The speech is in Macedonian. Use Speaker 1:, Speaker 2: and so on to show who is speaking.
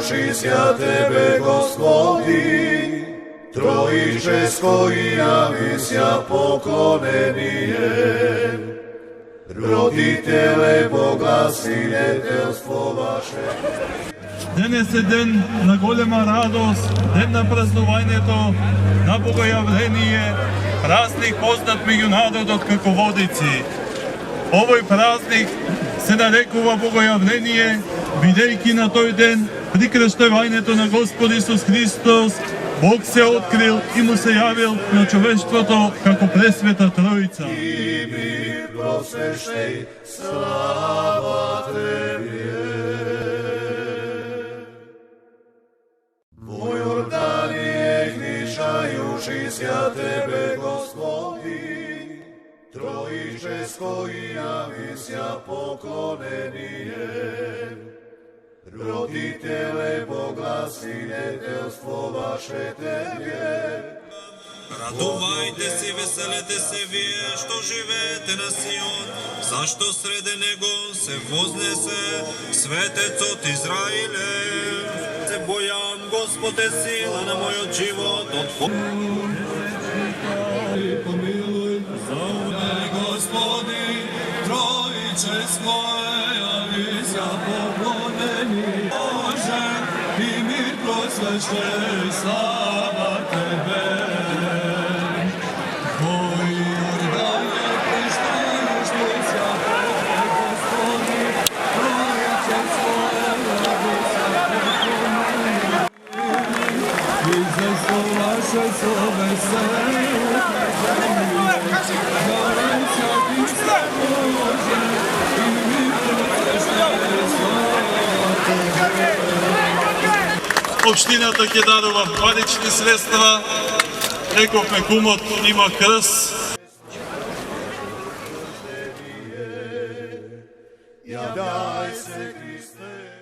Speaker 1: Usisja Tebe, Gospodi, Trojičesko i javisia poklonenijem. Roditele, poglasitelstvo vaše.
Speaker 2: Денес е ден на голема радост, ден на празнувањето на Богојавление, празник познат меѓу народот како Водици. Овој празник се нарекува Богојавление, бидејќи на тој ден при крштевањето на Господ Исус Христос Бог се открил и му се јавил на човештвото како Пресвета Тројца.
Speaker 1: И ми просвещеј, слава Тебе. Во Јорданија гнишајушися Тебе, Господи, Троическо и јавися поклонениjem. Roditele, poglasitelstvo vaše Тебе.
Speaker 3: Радувајте се, веселете се вие, што живеете на Сион, зашто среде него се вознесе светецот Израиле. Се бојам, Господ е сила на мојот живот,
Speaker 4: Помилуј, зауде Господи, Троичество јавися поклонени. Боже, и мир просвещеј, слава Тебе. Твој Јордан е крштајуш лица Тебе, Господи, Троичество јавися поклонени. Изество ваше со весело,
Speaker 2: Општината ќе дарува парични средства, рековме кумот има крс.
Speaker 1: Јавјај се, Христе.